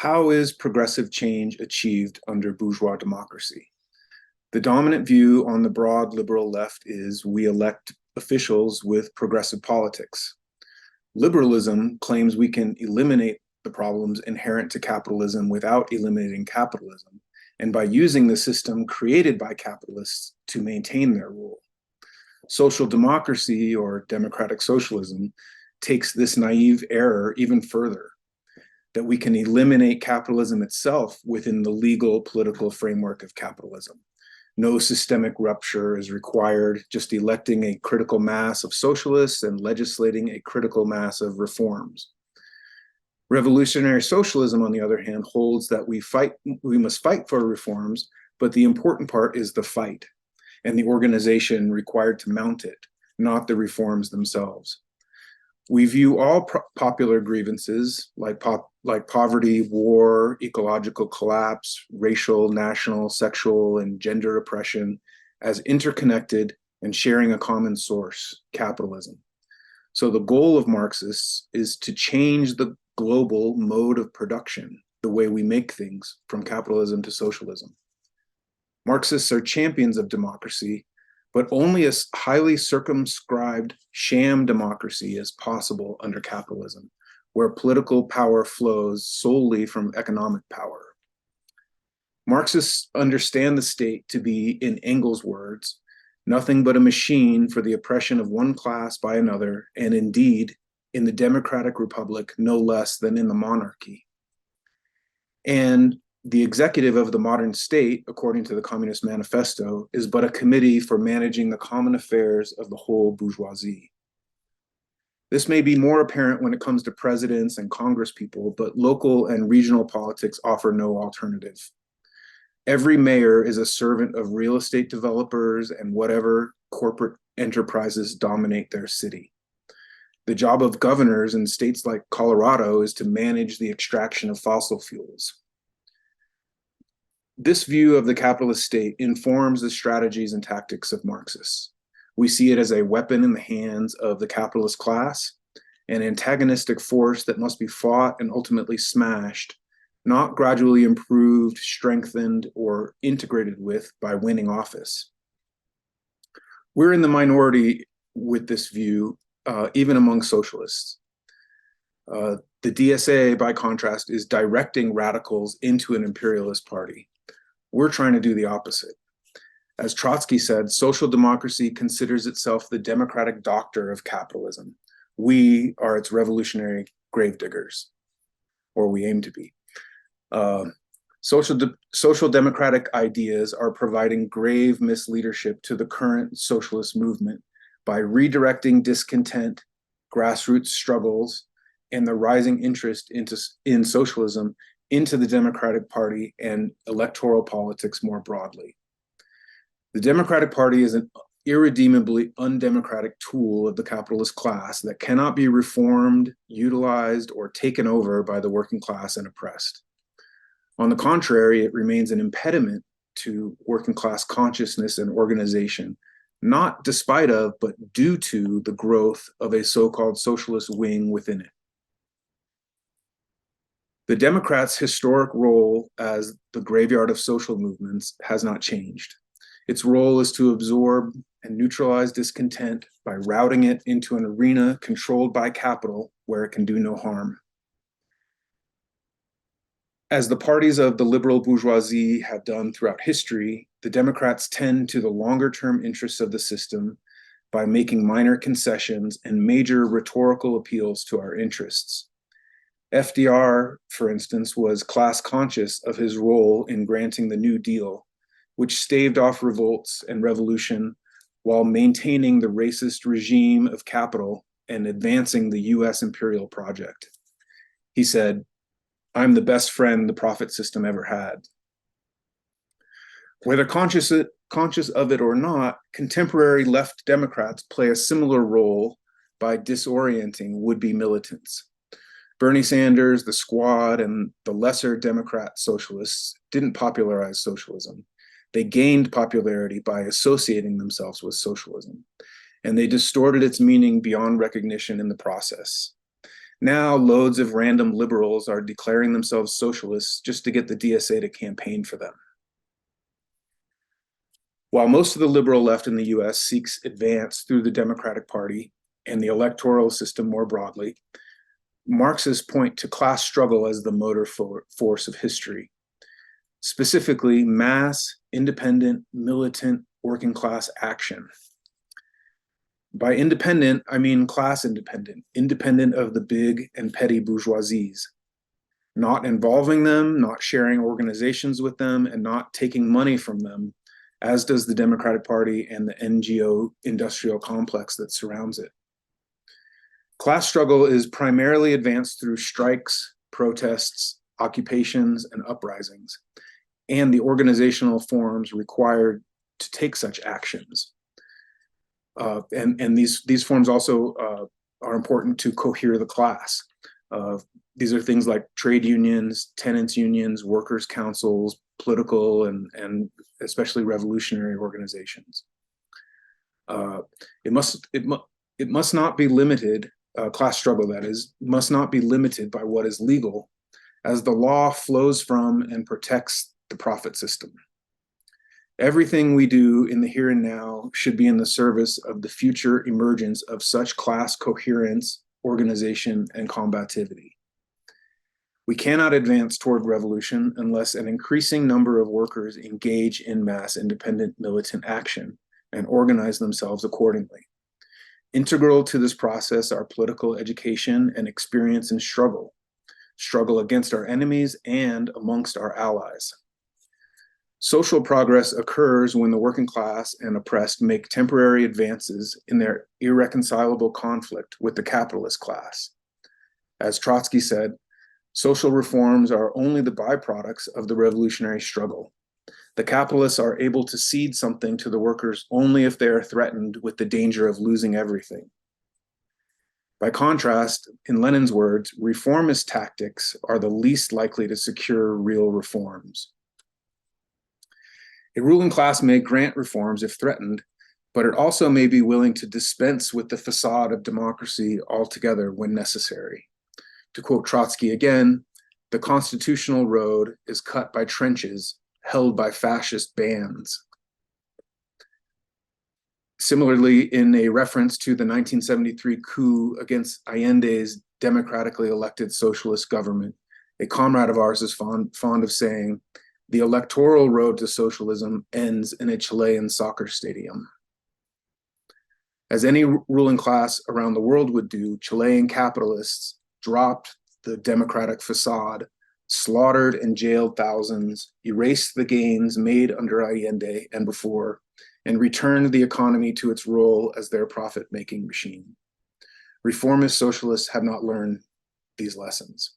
How is progressive change achieved under bourgeois democracy? The dominant view on the broad liberal left is we elect officials with progressive politics. Liberalism claims we can eliminate the problems inherent to capitalism without eliminating capitalism, and by using the system created by capitalists to maintain their rule. Social democracy, or democratic socialism, takes this naive error even further, that we can eliminate capitalism itself within the legal political framework of capitalism. No systemic rupture is required, just electing a critical mass of socialists and legislating a critical mass of reforms. Revolutionary socialism, on the other hand, holds that we must fight for reforms, but the important part is the fight and the organization required to mount it, not the reforms themselves. We view all popular grievances like poverty, war, ecological collapse, racial, national, sexual, and gender oppression as interconnected and sharing a common source, capitalism. So the goal of Marxists is to change the global mode of production, the way we make things, from capitalism to socialism. Marxists are champions of democracy, but only a highly circumscribed sham democracy is possible under capitalism, where political power flows solely from economic power. Marxists understand the state to be, in Engels' words, nothing but a machine for the oppression of one class by another, and indeed, in the democratic republic, no less than in the monarchy. And the executive of the modern state, according to the Communist Manifesto, is but a committee for managing the common affairs of the whole bourgeoisie. This may be more apparent when it comes to presidents and congresspeople, but local and regional politics offer no alternative. Every mayor is a servant of real estate developers and whatever corporate enterprises dominate their city. The job of governors in states like Colorado is to manage the extraction of fossil fuels. This view of the capitalist state informs the strategies and tactics of Marxists. We see it as a weapon in the hands of the capitalist class, an antagonistic force that must be fought and ultimately smashed, not gradually improved, strengthened, or integrated with by winning office. We're in the minority with this view, even among socialists. The DSA, by contrast, is directing radicals into an imperialist party. We're trying to do the opposite. As Trotsky said, social democracy considers itself the democratic doctor of capitalism. We are its revolutionary gravediggers, or we aim to be. Social democratic ideas are providing grave misleadership to the current socialist movement by redirecting discontent, grassroots struggles, and the rising interest in socialism into the Democratic Party and electoral politics more broadly. The Democratic Party is an irredeemably undemocratic tool of the capitalist class that cannot be reformed, utilized, or taken over by the working class and oppressed. On the contrary, it remains an impediment to working class consciousness and organization, not despite of, but due to the growth of a so-called socialist wing within it. The Democrats' historic role as the graveyard of social movements has not changed. Its role is to absorb and neutralize discontent by routing it into an arena controlled by capital where it can do no harm. As the parties of the liberal bourgeoisie have done throughout history, the Democrats tend to the longer-term interests of the system by making minor concessions and major rhetorical appeals to our interests. FDR, for instance, was class conscious of his role in granting the New Deal, which staved off revolts and revolution while maintaining the racist regime of capital and advancing the US imperial project. He said, "I'm the best friend the profit system ever had." Whether conscious of it or not, contemporary left Democrats play a similar role by disorienting would-be militants. Bernie Sanders, the Squad, and the lesser Democrat socialists didn't popularize socialism. They gained popularity by associating themselves with socialism, and they distorted its meaning beyond recognition in the process. Now, loads of random liberals are declaring themselves socialists just to get the DSA to campaign for them. While most of the liberal left in the US seeks advance through the Democratic Party and the electoral system more broadly, Marxists point to class struggle as the motor force of history, specifically mass, independent, militant, working class action. By independent, I mean class independent, independent of the big and petty bourgeoisies, not involving them, not sharing organizations with them, and not taking money from them, as does the Democratic Party and the NGO industrial complex that surrounds it. Class struggle is primarily advanced through strikes, protests, occupations, and uprisings, and the organizational forms required to take such actions. And these forms also are important to cohere the class. These are things like trade unions, tenants unions, workers' councils, political and especially revolutionary organizations. It must not be limited. Class struggle, that is, must not be limited by what is legal, as the law flows from and protects the profit system. Everything we do in the here and now should be in the service of the future emergence of such class coherence, organization, and combativity. We cannot advance toward revolution unless an increasing number of workers engage in mass independent militant action and organize themselves accordingly. Integral to this process are political education and experience in struggle against our enemies and amongst our allies. Social progress occurs when the working class and oppressed make temporary advances in their irreconcilable conflict with the capitalist class. As Trotsky said, social reforms are only the byproducts of the revolutionary struggle. The capitalists are able to cede something to the workers only if they are threatened with the danger of losing everything. By contrast, in Lenin's words, reformist tactics are the least likely to secure real reforms. A ruling class may grant reforms if threatened, but it also may be willing to dispense with the facade of democracy altogether when necessary. To quote Trotsky again, the constitutional road is cut by trenches held by fascist bands. Similarly, in a reference to the 1973 coup against Allende's democratically elected socialist government, a comrade of ours is fond of saying, the electoral road to socialism ends in a Chilean soccer stadium. As any ruling class around the world would do, Chilean capitalists dropped the democratic facade, slaughtered and jailed thousands, erased the gains made under Allende and before, and returned the economy to its role as their profit-making machine. Reformist socialists have not learned these lessons.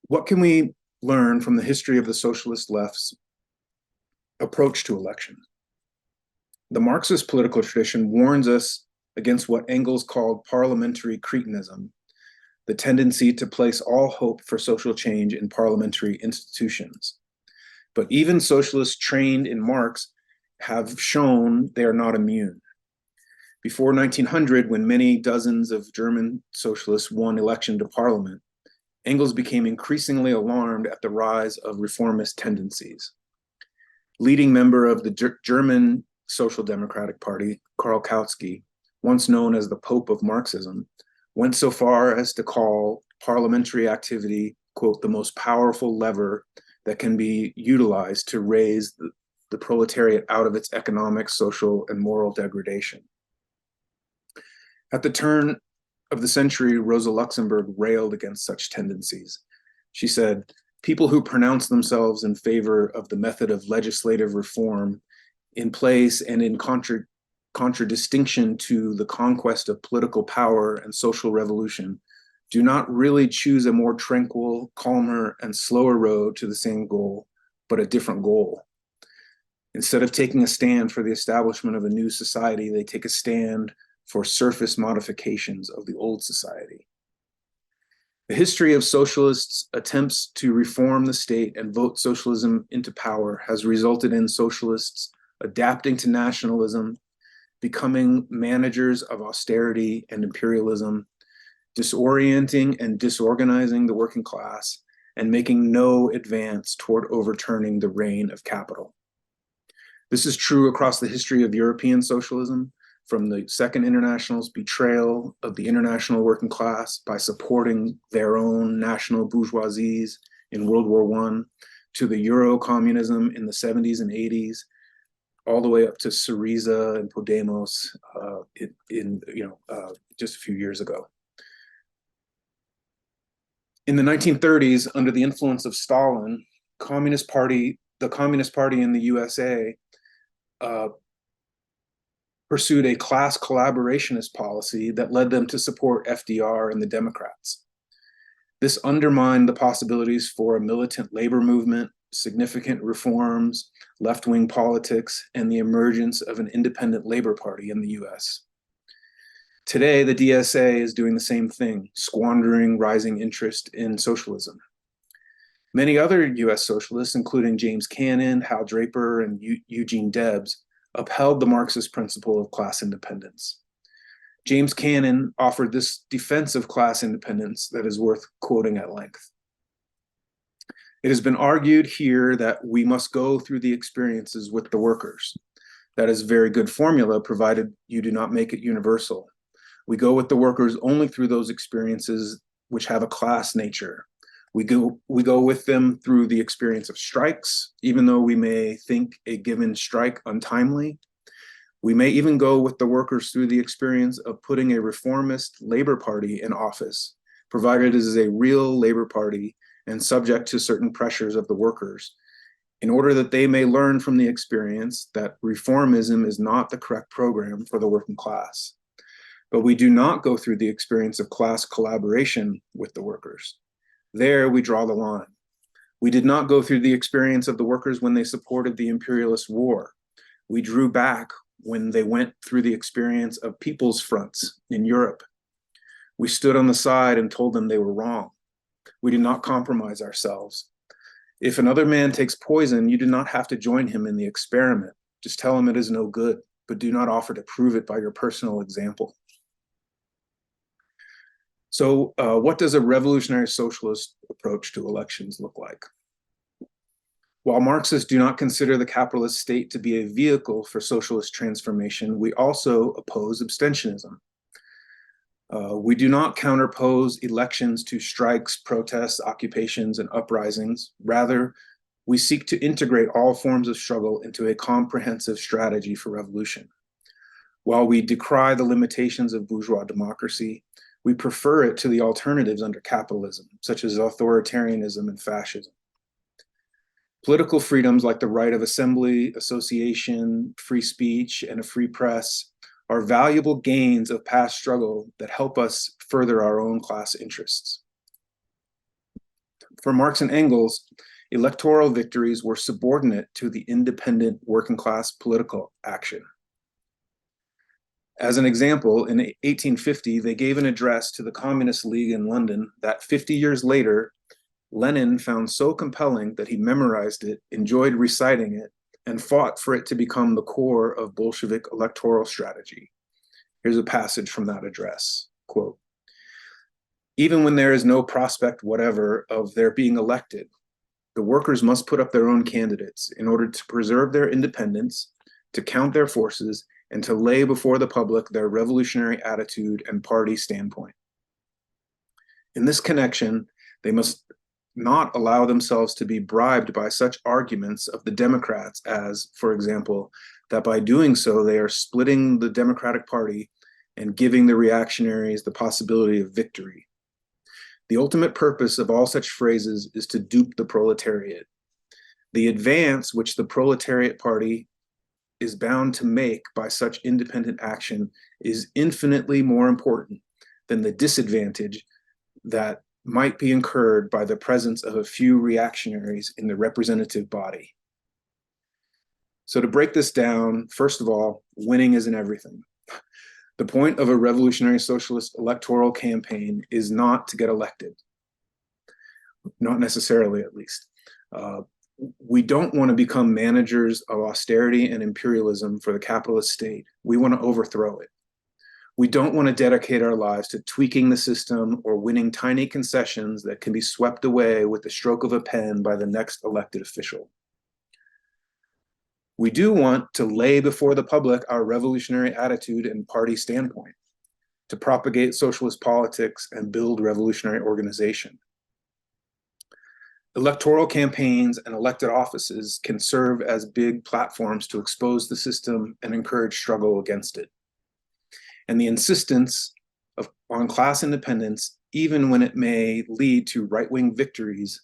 What can we learn from the history of the socialist left's approach to election? The Marxist political tradition warns us against what Engels called parliamentary cretinism, the tendency to place all hope for social change in parliamentary institutions. But even socialists trained in Marx have shown they are not immune. Before 1900, when many dozens of German socialists won election to parliament, Engels became increasingly alarmed at the rise of reformist tendencies. Leading member of the German Social Democratic Party, Karl Kautsky, once known as the Pope of Marxism, went so far as to call parliamentary activity, quote, the most powerful lever that can be utilized to raise the proletariat out of its economic, social, and moral degradation. At the turn of the century, Rosa Luxemburg railed against such tendencies. She said, people who pronounce themselves in favor of the method of legislative reform in place and in contradistinction to the conquest of political power and social revolution do not really choose a more tranquil, calmer, and slower road to the same goal, but a different goal. Instead of taking a stand for the establishment of a new society, they take a stand for surface modifications of the old society. The history of socialists' attempts to reform the state and vote socialism into power has resulted in socialists adapting to nationalism, becoming managers of austerity and imperialism, disorienting and disorganizing the working class, and making no advance toward overturning the reign of capital. This is true across the history of European socialism, from the Second International's betrayal of the international working class by supporting their own national bourgeoisies in World War I, to the Euro-communism in the 70s and 80s, all the way up to Syriza and Podemos just a few years ago. In the 1930s, under the influence of Stalin, the Communist Party in the USA pursued a class collaborationist policy that led them to support FDR and the Democrats. This undermined the possibilities for a militant labor movement, significant reforms, left-wing politics, and the emergence of an independent labor party in the US. Today, the DSA is doing the same thing, squandering rising interest in socialism. Many other US socialists, including James Cannon, Hal Draper, and Eugene Debs, upheld the Marxist principle of class independence. James Cannon offered this defense of class independence that is worth quoting at length. It has been argued here that we must go through the experiences with the workers. That is a very good formula, provided you do not make it universal. We go with the workers only through those experiences which have a class nature. We go with them through the experience of strikes, even though we may think a given strike untimely. We may even go with the workers through the experience of putting a reformist labor party in office, provided it is a real labor party and subject to certain pressures of the workers, in order that they may learn from the experience that reformism is not the correct program for the working class. But we do not go through the experience of class collaboration with the workers. There we draw the line. We did not go through the experience of the workers when they supported the imperialist war. We drew back when they went through the experience of people's fronts in Europe. We stood on the side and told them they were wrong. We did not compromise ourselves. If another man takes poison, you do not have to join him in the experiment. Just tell him it is no good, but do not offer to prove it by your personal example. So what does a revolutionary socialist approach to elections look like? While Marxists do not consider the capitalist state to be a vehicle for socialist transformation, we also oppose abstentionism. We do not counterpose elections to strikes, protests, occupations, and uprisings. Rather, we seek to integrate all forms of struggle into a comprehensive strategy for revolution. While we decry the limitations of bourgeois democracy, we prefer it to the alternatives under capitalism, such as authoritarianism and fascism. Political freedoms like the right of assembly, association, free speech, and a free press are valuable gains of past struggle that help us further our own class interests. For Marx and Engels, electoral victories were subordinate to the independent working class political action. As an example, in 1850, they gave an address to the Communist League in London that 50 years later, Lenin found so compelling that he memorized it, enjoyed reciting it, and fought for it to become the core of Bolshevik electoral strategy. Here's a passage from that address, quote, "Even when there is no prospect whatever of their being elected, the workers must put up their own candidates in order to preserve their independence, to count their forces, and to lay before the public their revolutionary attitude and party standpoint. In this connection, they must not allow themselves to be bribed by such arguments of the Democrats as, for example, that by doing so they are splitting the Democratic Party and giving the reactionaries the possibility of victory. The ultimate purpose of all such phrases is to dupe the proletariat. The advance which the proletariat party is bound to make by such independent action is infinitely more important than the disadvantage that might be incurred by the presence of a few reactionaries in the representative body." So to break this down, first of all, winning isn't everything. The point of a revolutionary socialist electoral campaign is not to get elected, not necessarily at least. We don't want to become managers of austerity and imperialism for the capitalist state. We want to overthrow it. We don't want to dedicate our lives to tweaking the system or winning tiny concessions that can be swept away with the stroke of a pen by the next elected official. We do want to lay before the public our revolutionary attitude and party standpoint, to propagate socialist politics and build revolutionary organization. Electoral campaigns and elected offices can serve as big platforms to expose the system and encourage struggle against it. And the insistence on class independence, even when it may lead to right-wing victories,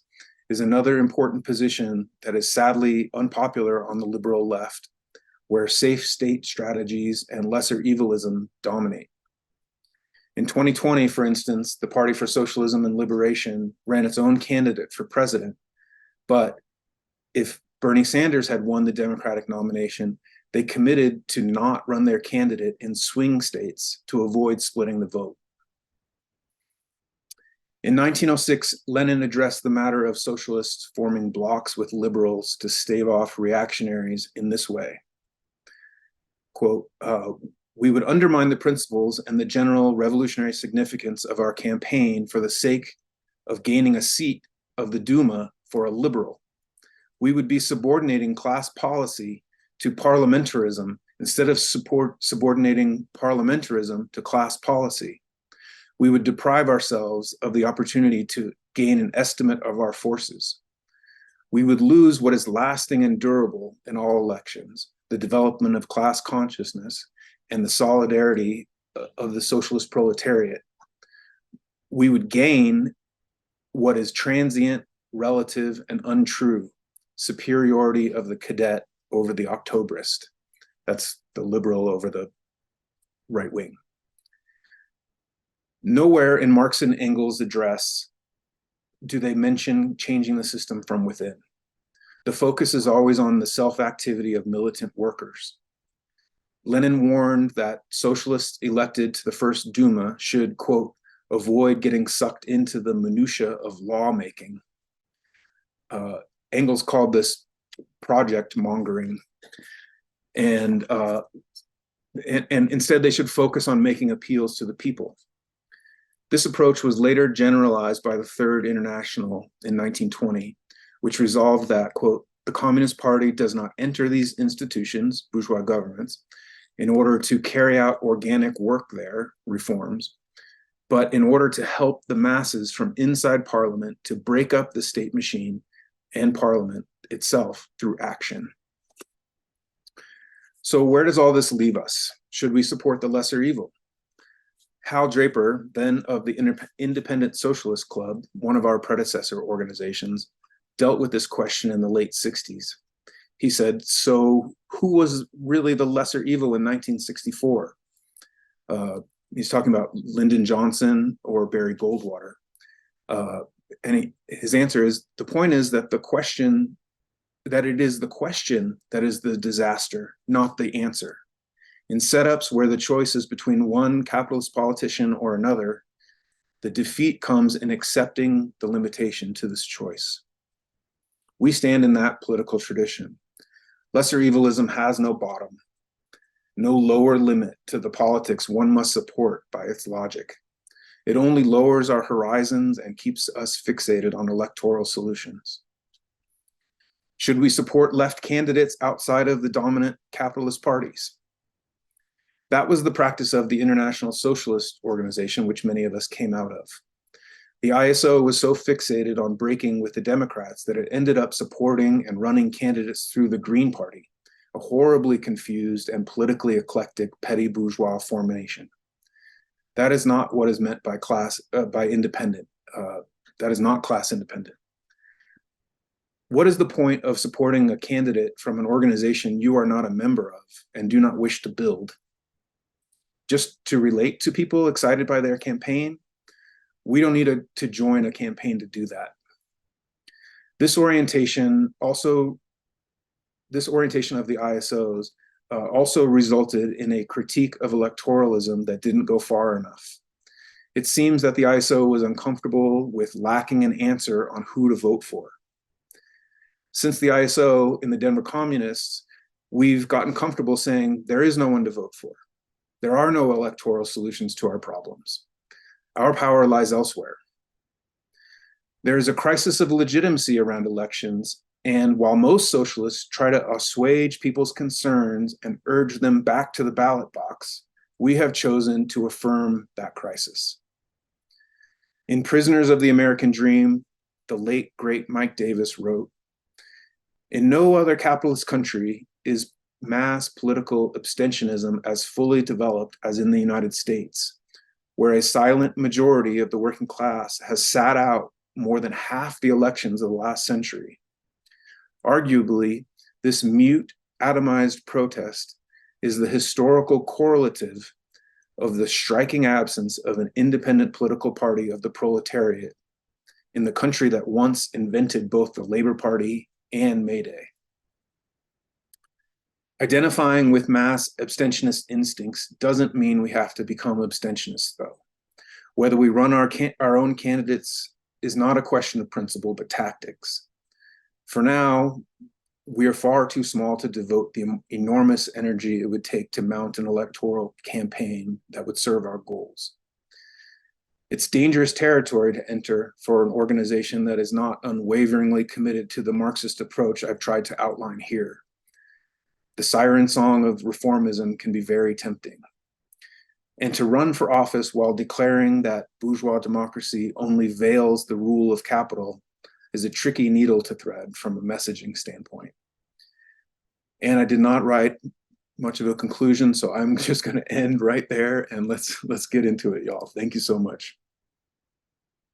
is another important position that is sadly unpopular on the liberal left, where safe state strategies and lesser evilism dominate. In 2020, for instance, the Party for Socialism and Liberation ran its own candidate for president. But if Bernie Sanders had won the Democratic nomination, they committed to not run their candidate in swing states to avoid splitting the vote. In 1906, Lenin addressed the matter of socialists forming blocs with liberals to stave off reactionaries in this way. Quote, we would undermine the principles and the general revolutionary significance of our campaign for the sake of gaining a seat of the Duma for a liberal. We would be subordinating class policy to parliamentarism instead of subordinating parliamentarism to class policy. We would deprive ourselves of the opportunity to gain an estimate of our forces. We would lose what is lasting and durable in all elections, the development of class consciousness and the solidarity of the socialist proletariat. We would gain what is transient, relative, and untrue, superiority of the cadet over the Octoberist. That's the liberal over the right wing. Nowhere in Marx and Engels' address do they mention changing the system from within. The focus is always on the self-activity of militant workers. Lenin warned that socialists elected to the first Duma should, quote, avoid getting sucked into the minutiae of lawmaking. Engels called this project mongering. And instead they should focus on making appeals to the people. This approach was later generalized by the Third International in 1920, which resolved that, quote, the Communist Party does not enter these institutions, bourgeois governments, in order to carry out organic work there, reforms, but in order to help the masses from inside Parliament to break up the state machine and Parliament itself through action. So where does all this leave us? Should we support the lesser evil? Hal Draper, then of the Independent Socialist Club, one of our predecessor organizations, dealt with this question in the late 60s. He said, so who was really the lesser evil in 1964? He's talking about Lyndon Johnson or Barry Goldwater. His answer is, the point is that it is the question that is the disaster, not the answer. In setups where the choice is between one capitalist politician or another, the defeat comes in accepting the limitation to this choice. We stand in that political tradition. Lesser evilism has no bottom, no lower limit to the politics one must support by its logic. It only lowers our horizons and keeps us fixated on electoral solutions. Should we support left candidates outside of the dominant capitalist parties? That was the practice of the International Socialist Organization, which many of us came out of. The ISO was so fixated on breaking with the Democrats that it ended up supporting and running candidates through the Green Party, a horribly confused and politically eclectic petty bourgeois formation. That is not what is meant by independent. That is not class independent. What is the point of supporting a candidate from an organization you are not a member of and do not wish to build? Just to relate to people excited by their campaign? We don't need to join a campaign to do that. This orientation of the ISOs also resulted in a critique of electoralism that didn't go far enough. It seems that the ISO was uncomfortable with lacking an answer on who to vote for. Since the ISO in the Denver Communists, we've gotten comfortable saying there is no one to vote for. There are no electoral solutions to our problems. Our power lies elsewhere. There is a crisis of legitimacy around elections, and while most socialists try to assuage people's concerns and urge them back to the ballot box, we have chosen to affirm that crisis. In Prisoners of the American Dream, the late, great Mike Davis wrote, "In no other capitalist country is mass political abstentionism as fully developed as in the United States, where a silent majority of the working class has sat out more than half the elections of the last century. Arguably, this mute, atomized protest is the historical correlative of the striking absence of an independent political party of the proletariat in the country that once invented both the Labor Party and May Day." Identifying with mass abstentionist instincts doesn't mean we have to become abstentionists, though. Whether we run our own candidates is not a question of principle, but tactics. For now, we are far too small to devote the enormous energy it would take to mount an electoral campaign that would serve our goals. It's dangerous territory to enter for an organization that is not unwaveringly committed to the Marxist approach I've tried to outline here. The siren song of reformism can be very tempting. And to run for office while declaring that bourgeois democracy only veils the rule of capital is a tricky needle to thread from a messaging standpoint. And I did not write much of a conclusion, so I'm just going to end right there and let's get into it, y'all. Thank you so much.